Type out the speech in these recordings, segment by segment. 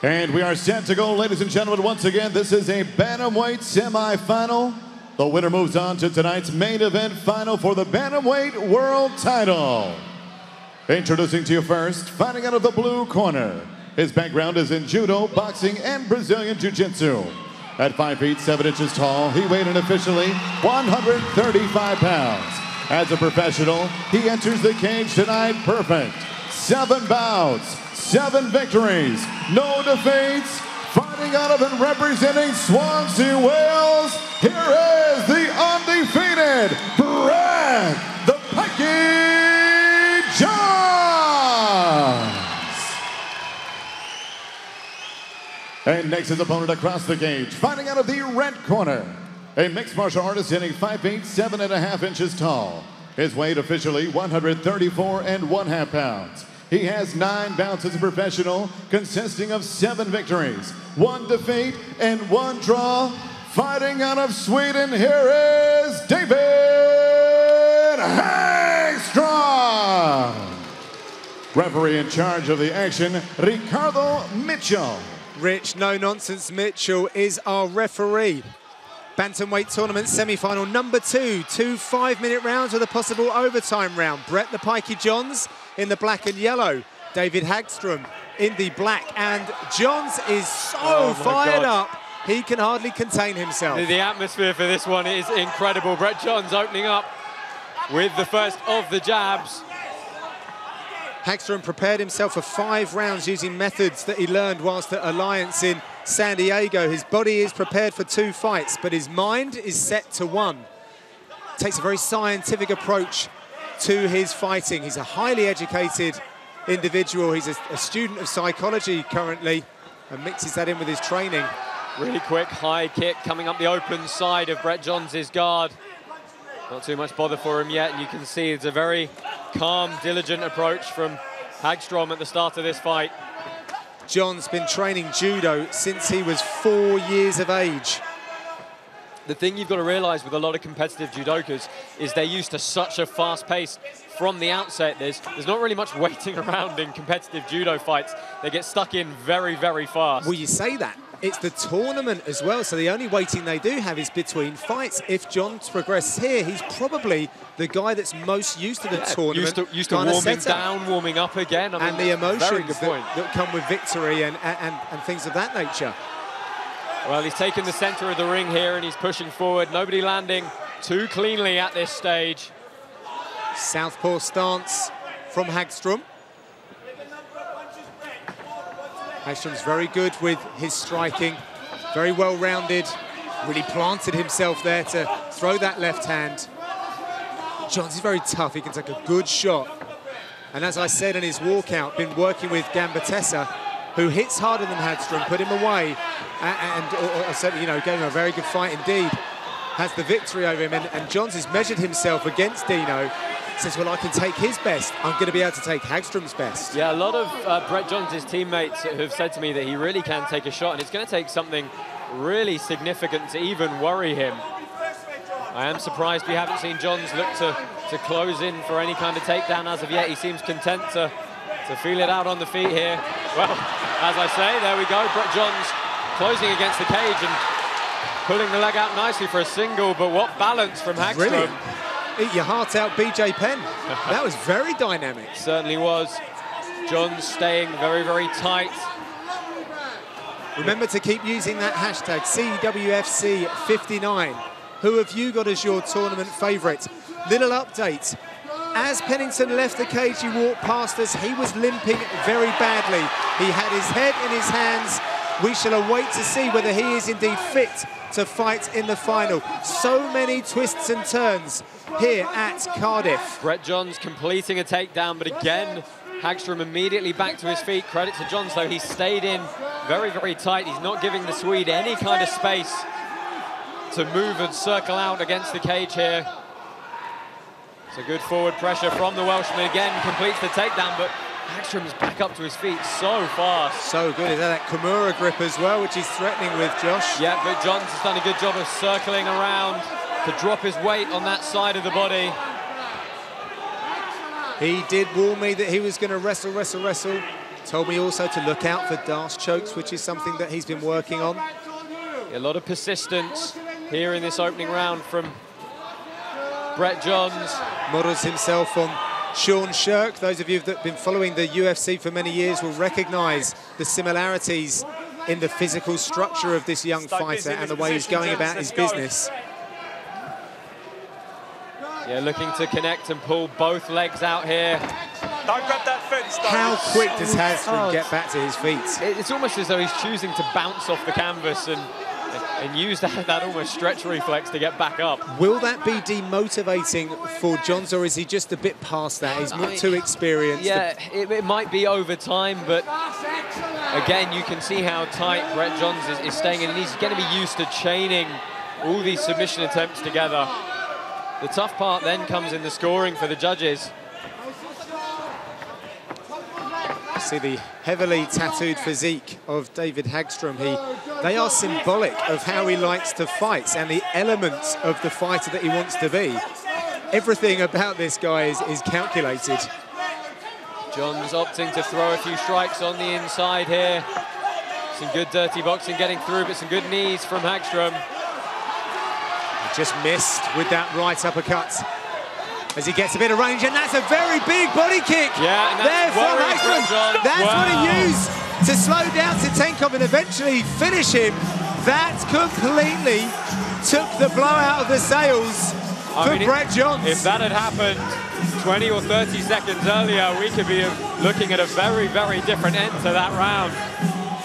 And we are set to go, ladies and gentlemen. Once again, this is a bantamweight semifinal. The winner moves on to tonight's main event final for the bantamweight world title. Introducing to you first, fighting out of the blue corner. His background is in judo, boxing, and Brazilian jiu-jitsu. At 5 feet 7 inches tall, he weighed in officially 135 pounds. As a professional, he enters the cage tonight perfect. 7 bouts, 7 victories, no defeats. Fighting out of and representing Swansea, Wales, here is the undefeated Brett the Pikey Johns. And next, his opponent across the cage, fighting out of the red corner. A mixed martial artist hitting 5 feet 7.5 inches tall. His weight officially 134.5 pounds. He has 9 bouts as a professional, consisting of 7 victories, 1 defeat, and 1 draw. Fighting out of Sweden, here is David Haggstrom. Referee in charge of the action, Ricardo Mitchell. Rich No Nonsense Mitchell is our referee. Bantamweight tournament semi-final number 2. 2 5-minute rounds with a possible overtime round. Brett the Pikey Johns in the black and yellow. David Haggstrom in the black. And Johns is so fired up, he can hardly contain himself. The atmosphere for this one is incredible. Brett Johns opening up with the first of the jabs. Haggstrom prepared himself for 5 rounds using methods that he learned whilst at Alliance in San Diego. His body is prepared for 2 fights, but his mind is set to 1. Takes a very scientific approach to his fighting. He's a highly educated individual. He's a student of psychology currently and mixes that in with his training. Really quick high kick coming up the open side of Brett Johns' guard. Not too much bother for him yet, and you can see it's a very calm, diligent approach from Haggstrom at the start of this fight. John's been training judo since he was 4 years of age. The thing you've got to realise with a lot of competitive judokas is they're used to such a fast pace from the outset. There's not really much waiting around in competitive judo fights. They get stuck in very, very fast. Well, you say that. It's the tournament as well, so the only waiting they do have is between fights. If Johns progresses here, he's probably the guy that's most used to the tournament. Used to warming down, warming up again. I mean, and the emotions that come with victory and things of that nature. Well, he's taken the centre of the ring here and he's pushing forward. Nobody landing too cleanly at this stage. Southpaw stance from Haggstrom. Haggstrom's very good with his striking, very well-rounded, really planted himself there to throw that left hand. Johns is very tough, he can take a good shot. And as I said in his walkout, been working with Gambatessa, who hits harder than Haggstrom, put him away, and certainly, you know, gave him a very good fight indeed. Has the victory over him, and Johns has measured himself against Dino. Says, well, I can take his best. I'm going to be able to take Haggstrom's best. Yeah, a lot of Brett Johns' teammates have said to me that he really can take a shot, and it's going to take something really significant to even worry him. I am surprised we haven't seen Johns look to close in for any kind of takedown as of yet. He seems content to feel it out on the feet here. Well, as I say, there we go. Brett Johns closing against the cage and pulling the leg out nicely for a single, but what balance from Haggstrom. Brilliant. Eat your heart out, BJ Penn. That was very dynamic. Certainly was. Johns staying very, very tight. Remember to keep using that hashtag, CWFC59. Who have you got as your tournament favourite? Little update. As Pennington left the cage, he walked past us. He was limping very badly. He had his head in his hands. We shall await to see whether he is indeed fit to fight in the final. So many twists and turns here at Cardiff. Brett Johns completing a takedown, but again, Haggstrom immediately back to his feet. Credit to Johns, though, he stayed in very, very tight. He's not giving the Swede any kind of space to move and circle out against the cage here. It's a good forward pressure from the Welshman. Again, completes the takedown, but Haggstrom's back up to his feet so fast. So good. Is that Kimura grip as well, which he's threatening with, Josh? Yeah, but Johns has done a good job of circling around to drop his weight on that side of the body. He did warn me that he was going to wrestle. Told me also to look out for dash chokes, which is something that he's been working on. A lot of persistence here in this opening round from Brett Johns. Models himself on Sean Shirk. Those of you that have been following the UFC for many years will recognise the similarities in the physical structure of this young fighter and the way he's going about his business. Yeah, looking to connect and pull both legs out here. Don't grab that fence, though. How quick does Haggstrom get back to his feet? It's almost as though he's choosing to bounce off the canvas and use that almost stretch reflex to get back up. Will that be demotivating for Johns, or is he just a bit past that? He's not too experienced. Yeah, it might be over time, but again, you can see how tight Brett Johns is staying in, and he's going to be used to chaining all these submission attempts together. The tough part then comes in the scoring for the judges. See the heavily tattooed physique of David Haggstrom. They are symbolic of how he likes to fight and the elements of the fighter that he wants to be. Everything about this guy is calculated. Johns opting to throw a few strikes on the inside here. Some good dirty boxing getting through, but some good knees from Haggstrom. He just missed with that right uppercut as he gets a bit of range, and that's a very big body kick. Yeah, and that's there from Haggstrom. That's what he used to slow down Titenkov and eventually finish him. That completely took the blowout of the sails for Brett Johns. If that had happened 20 or 30 seconds earlier, we could be looking at a very, very different end to that round.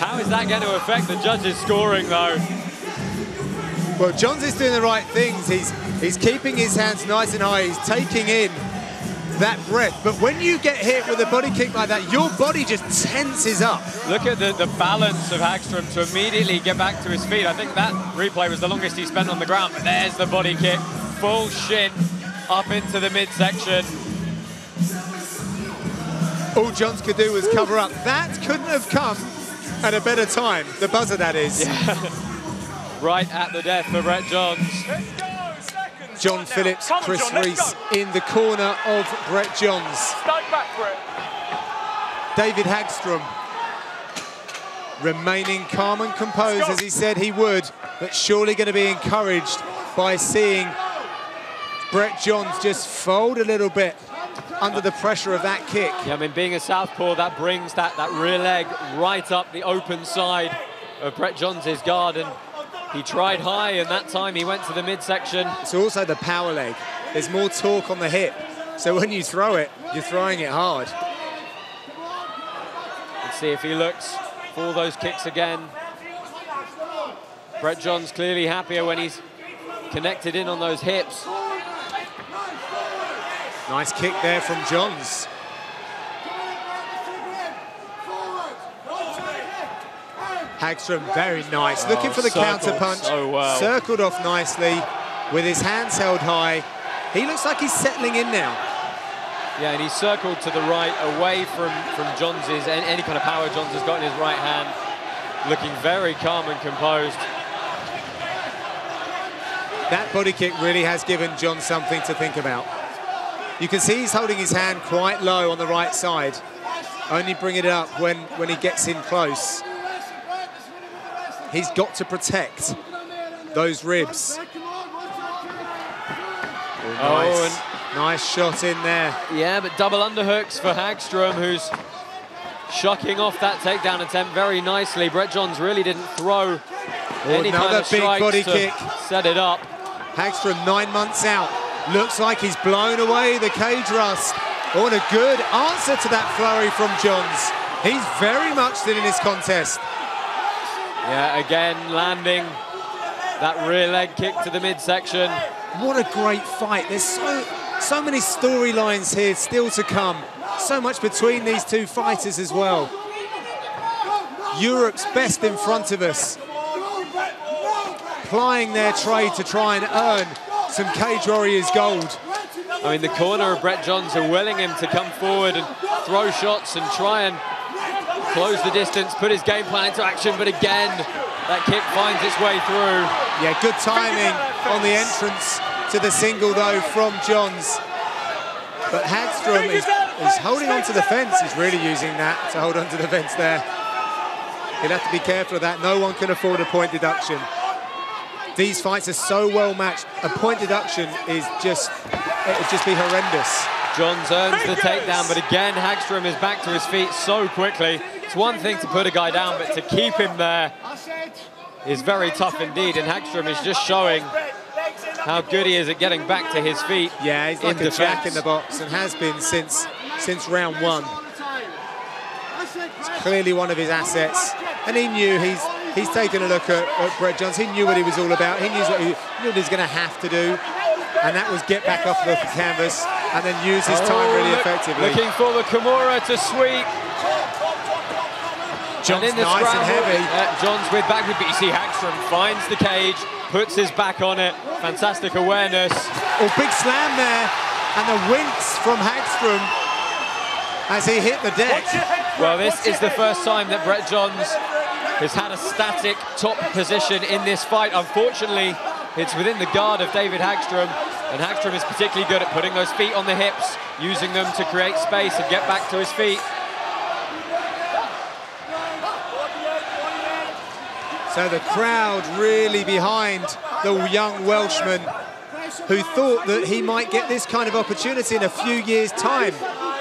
How is that going to affect the judges' scoring, though? Well, Johns is doing the right things. He's keeping his hands nice and high. He's taking in that breath. But when you get hit with a body kick like that, your body just tenses up. Look at the balance of Haggstrom to immediately get back to his feet. I think that replay was the longest he spent on the ground. But there's the body kick, full shin up into the midsection. All Johns could do was cover up. That couldn't have come at a better time. The buzzer, that is. Yeah. Right at the death for Brett Johns. John Phillips, Chris Reese in the corner of Brett Johns. Stay back, Brett. David Haggstrom remaining calm and composed as he said he would, but surely going to be encouraged by seeing Brett Johns just fold a little bit under the pressure of that kick. Yeah, I mean, being a southpaw, that brings that rear leg right up the open side of Brett Johns' guard, and he tried high, and that time he went to the midsection. It's also the power leg. There's more torque on the hip, so when you throw it, you're throwing it hard. Let's see if he looks for those kicks again. Brett Johns clearly happier when he's connected in on those hips. Nice kick there from Johns. Haggstrom, very nice. Looking for the counter punch. So well. Circled off nicely with his hands held high. He looks like he's settling in now. Yeah, and he's circled to the right, away from Johns' and any kind of power Johns has got in his right hand. Looking very calm and composed. That body kick really has given Johns something to think about. You can see he's holding his hand quite low on the right side. Only bring it up when he gets in close. He's got to protect those ribs. Oh, nice shot in there. Yeah, but double underhooks for Haggstrom, who's shocking off that takedown attempt very nicely. Brett Johns really didn't throw any kind of big body to kick. Set it up. Haggstrom 9 months out. Looks like he's blown away the cage rust. Oh, and a good answer to that flurry from Johns. He's very much still in this contest. Yeah, again, landing that rear leg kick to the midsection. What a great fight. There's so many storylines here still to come. So much between these two fighters as well. Europe's best in front of us, plying their trade to try and earn some Cage Warriors gold. I mean, the corner of Brett Johns are willing him to come forward and throw shots and try and close the distance, put his game plan into action, but again, that kick finds its way through. Yeah, good timing on the entrance to the single, though, from Johns. But Haggstrom is He's holding on to the fence. He's really using that to hold on to the fence there. He'll have to be careful of that. No one can afford a point deduction. These fights are so well matched. A point deduction is just, it would just be horrendous. Johns earns the takedown, but again, Haggstrom is back to his feet so quickly. It's one thing to put a guy down, but to keep him there is very tough indeed. And Haggstrom is just showing how good he is at getting back to his feet. Yeah, he's like a jack in the box and has been since round one. It's clearly one of his assets. And he knew he's taken a look at Brett Johns. He knew what he was all about. He knew what he was going to have to do. And that was get back off the canvas and then use his time really effectively. Looking for the Kimura to sweep. Johns nice and heavy. Johns with back, but you see Haggstrom finds the cage, puts his back on it. Fantastic awareness. Oh, big slam there. And the winks from Haggstrom as he hit the deck. Well, this is the first time that Brett Johns has had a static top position in this fight. Unfortunately, it's within the guard of David Haggstrom, and Haggstrom is particularly good at putting those feet on the hips, using them to create space and get back to his feet. So the crowd really behind the young Welshman who thought that he might get this kind of opportunity in a few years' time.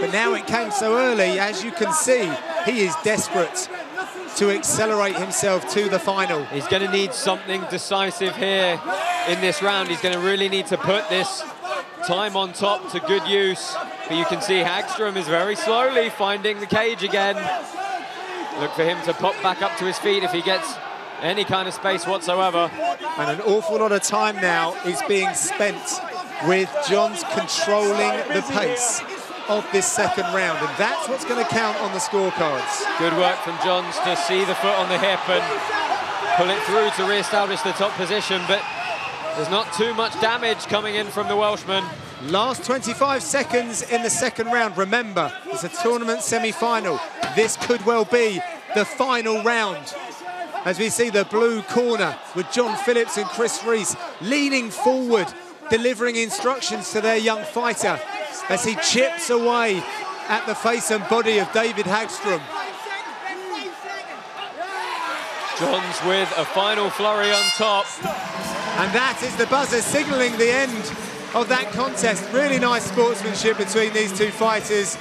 But now it came so early, as you can see, he is desperate to accelerate himself to the final. He's going to need something decisive here in this round. He's going to really need to put this time on top to good use. But you can see Haggstrom is very slowly finding the cage again. Look for him to pop back up to his feet if he gets any kind of space whatsoever. And an awful lot of time now is being spent with Johns controlling the pace of this second round, and that's what's going to count on the scorecards. Good work from Johns to see the foot on the hip and pull it through to re-establish the top position, but there's not too much damage coming in from the Welshman. Last 25 seconds in the second round. Remember, it's a tournament semi-final. This could well be the final round. As we see the blue corner with John Phillips and Chris Reese leaning forward, delivering instructions to their young fighter as he chips away at the face and body of David Haggstrom. Johns with a final flurry on top. And that is the buzzer signalling the end of that contest. Really nice sportsmanship between these two fighters.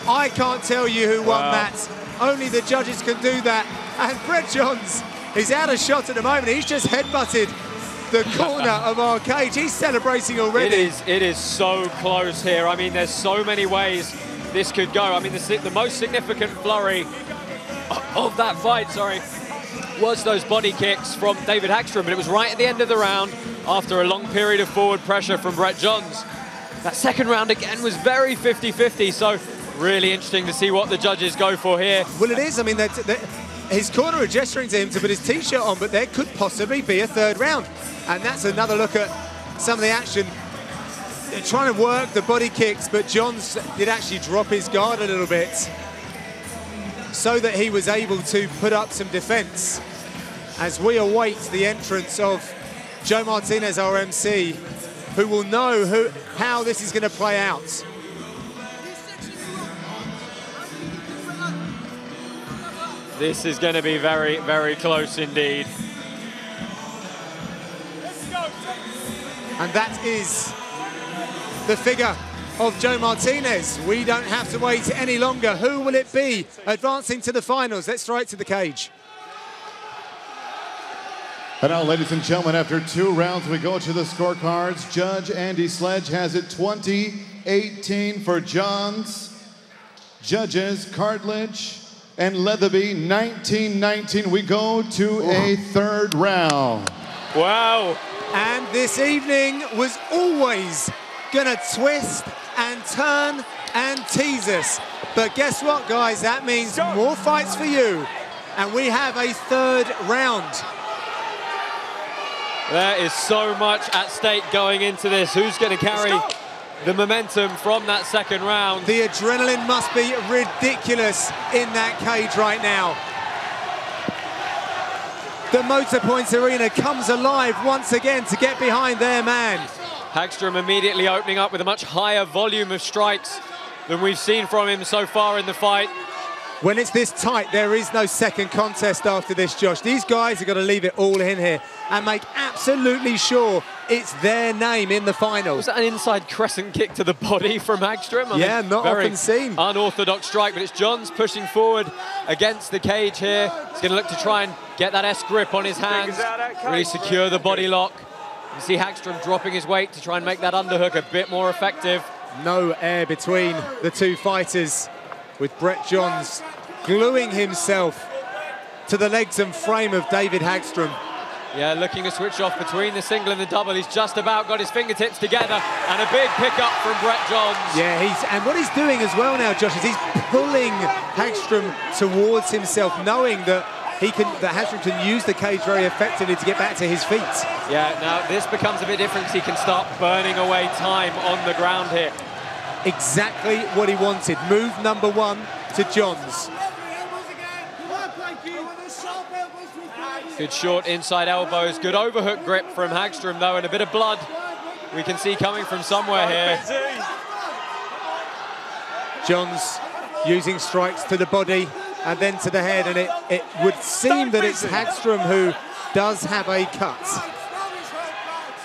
I can't tell you who won that. Only the judges can do that. And Brett Johns is out of shot at the moment. He's just headbutted the corner of our cage. He's celebrating already. It is so close here. I mean, there's so many ways this could go. I mean, the most significant flurry of that fight, was those body kicks from David Haggstrom, but it was right at the end of the round after a long period of forward pressure from Brett Johns. That second round again was very 50-50, so really interesting to see what the judges go for here. Well, it is. I mean, his corner are gesturing to him to put his T-shirt on, but there could possibly be a third round. And that's another look at some of the action. They're trying to work the body kicks, but Johns did actually drop his guard a little bit so that he was able to put up some defense as we await the entrance of Joe Martinez, our MC, who will know how this is going to play out. This is going to be very, very close indeed. And that is the figure of Joe Martinez. We don't have to wait any longer. Who will it be advancing to the finals? Let's straight to the cage. And now, ladies and gentlemen, after 2 rounds, we go to the scorecards. Judge Andy Sledge has it 20-18 for Johns. Judges Cartledge and Leatherby 19-19. We go to a third round. Wow. And this evening was always gonna twist and turn and tease us. But guess what, guys? That means more fights for you. And we have a third round. There is so much at stake going into this. Who's going to carry the momentum from that second round? The adrenaline must be ridiculous in that cage right now. The Motor Point Arena comes alive once again to get behind their man. Haggstrom immediately opening up with a much higher volume of strikes than we've seen from him so far in the fight. When it's this tight, there is no second contest after this, Josh. These guys are going to leave it all in here and make absolutely sure it's their name in the final. Was that an inside crescent kick to the body from Haggstrom? Yeah, not often seen. Unorthodox strike, but it's Johns pushing forward against the cage here. He's going to look to try and get that S grip on his hands, really secure the body lock. You see Haggstrom dropping his weight to try and make that underhook a bit more effective. No air between the two fighters, with Brett Johns gluing himself to the legs and frame of David Haggstrom. Yeah, looking to switch off between the single and the double. He's just about got his fingertips together, and a big pickup from Brett Johns. Yeah, and what he's doing as well now, Josh, is he's pulling Haggstrom towards himself, knowing that Haggstrom can use the cage very effectively to get back to his feet. Yeah, now this becomes a bit different because he can start burning away time on the ground here. Exactly what he wanted. Move number one to Johns. Good short inside elbows, good overhook grip from Haggstrom though, and a bit of blood we can see coming from somewhere here. Johns using strikes to the body and then to the head, and it would seem that it's Haggstrom who does have a cut.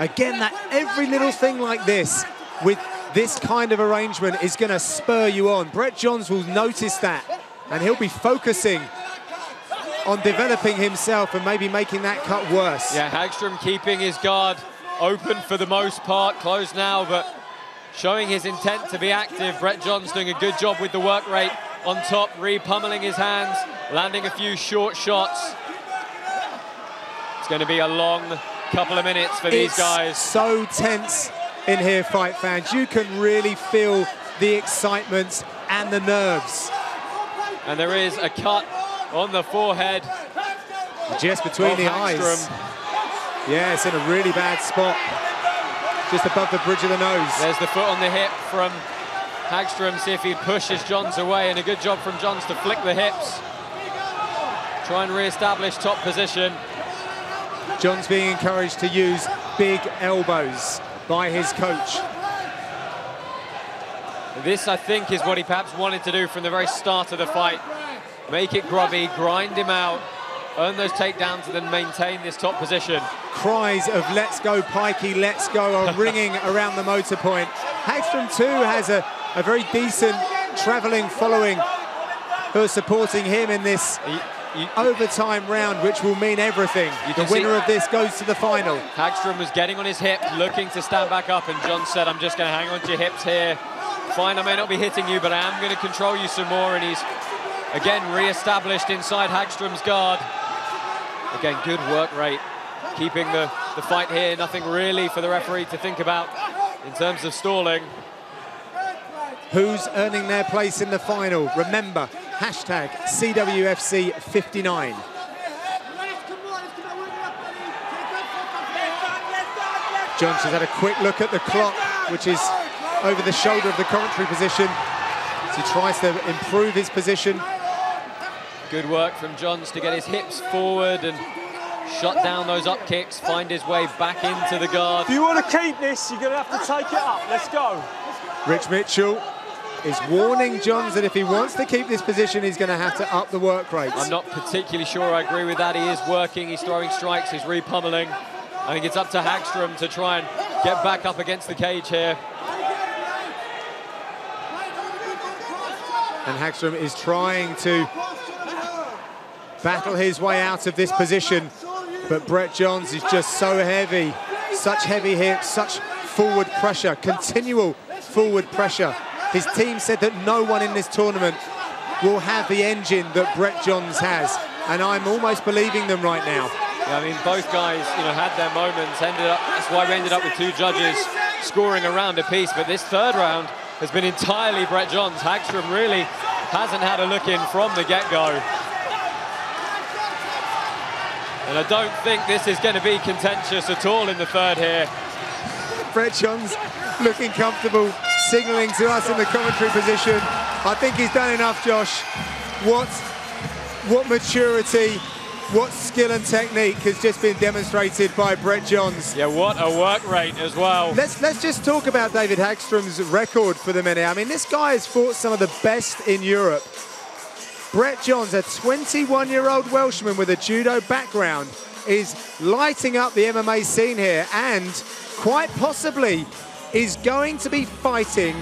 Again, that every little thing like this with this kind of arrangement is going to spur you on. Brett Johns will notice that, and he'll be focusing on developing himself and maybe making that cut worse. Yeah, Haggstrom keeping his guard open for the most part, closed now, but showing his intent to be active. Brett Johns doing a good job with the work rate on top, re-pummeling his hands, landing a few short shots. It's going to be a long couple of minutes for these guys. So tense in here, fight fans. You can really feel the excitement and the nerves. And there is a cut on the forehead. Just between the eyes. Yeah, it's in a really bad spot. Just above the bridge of the nose. There's the foot on the hip from Haggstrom. See if he pushes Johns away, and a good job from Johns to flick the hips. Try and re-establish top position. Johns being encouraged to use big elbows by his coach. This, I think, is what he perhaps wanted to do from the very start of the fight. Make it grubby, grind him out, earn those takedowns, and then maintain this top position. Cries of "let's go, Pikey, let's go" are ringing around the motor point. Haggstrom too has a very decent travelling following who are supporting him in this overtime round, which will mean everything. The winner of this goes to the final. Haggstrom was getting on his hip, looking to stand back up, and John said, "I'm just going to hang on to your hips here. Fine, I may not be hitting you, but I am going to control you some more." And he's again re-established inside Haggstrom's guard. Again, good work rate, keeping the fight here. Nothing really for the referee to think about in terms of stalling. Who's earning their place in the final? Remember, hashtag CWFC59. Johns has had a quick look at the clock, which is over the shoulder of the commentary position, as he tries to improve his position. Good work from Johns to get his hips forward and shut down those up kicks, find his way back into the guard. If you want to keep this, you're going to have to take it up. Let's go. Rich Mitchell is warning Johns that if he wants to keep this position, he's going to have to up the work rate. I'm not particularly sure I agree with that. He is working, he's throwing strikes, he's re-pummeling. I think it's up to Haggstrom to try and get back up against the cage here. And Haggstrom is trying to battle his way out of this position, but Brett Johns is just so heavy. Such heavy hips, such forward pressure, continual forward pressure. His team said that no one in this tournament will have the engine that Brett Johns has, and I'm almost believing them right now. Yeah, I mean, both guys, had their moments. That's why we ended up with two judges scoring a round apiece. But this third round has been entirely Brett Johns. Haggstrom really hasn't had a look in from the get-go. And I don't think this is going to be contentious at all in the third here. Brett Johns looking comfortable, signalling to us in the commentary position. I think he's done enough, Josh. What maturity what skill and technique has just been demonstrated by Brett Johns. Yeah, what a work rate as well. Let's just talk about David Haggstrom's record for the minute. I mean, this guy has fought some of the best in Europe. Brett Johns, a 21-year-old Welshman with a judo background, is lighting up the MMA scene here and quite possibly is going to be fighting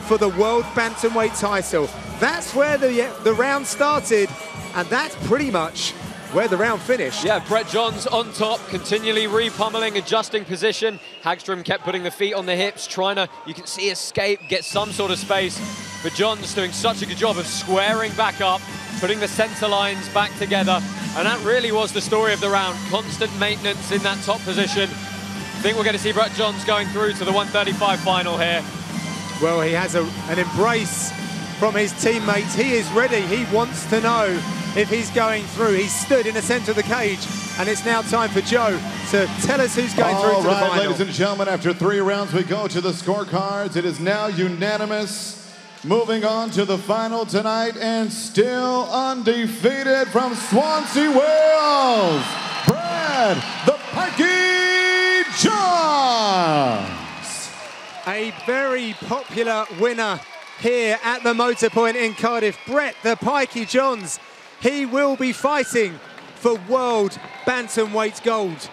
for the world bantamweight title. That's where the round started, and that's pretty much where the round finished. Yeah, Brett Johns on top, continually repummeling, adjusting position. Haggstrom kept putting the feet on the hips, trying to, you can see, escape, get some sort of space. But Johns doing such a good job of squaring back up, putting the center lines back together. And that really was the story of the round. Constant maintenance in that top position. I think we're going to see Brett Johns going through to the 135 final here. Well, he has an embrace from his teammates. He is ready. He wants to know if he's going through. He's stood in the center of the cage, and it's now time for Joe to tell us who's going through to the final. Ladies and gentlemen, after 3 rounds, we go to the scorecards. It is now unanimous. Moving on to the final tonight, and still undefeated from Swansea, Wales, Brad the Pikey Johns. A very popular winner here at the Motor Point in Cardiff, Brett the Pikey Johns. He will be fighting for world bantamweight gold.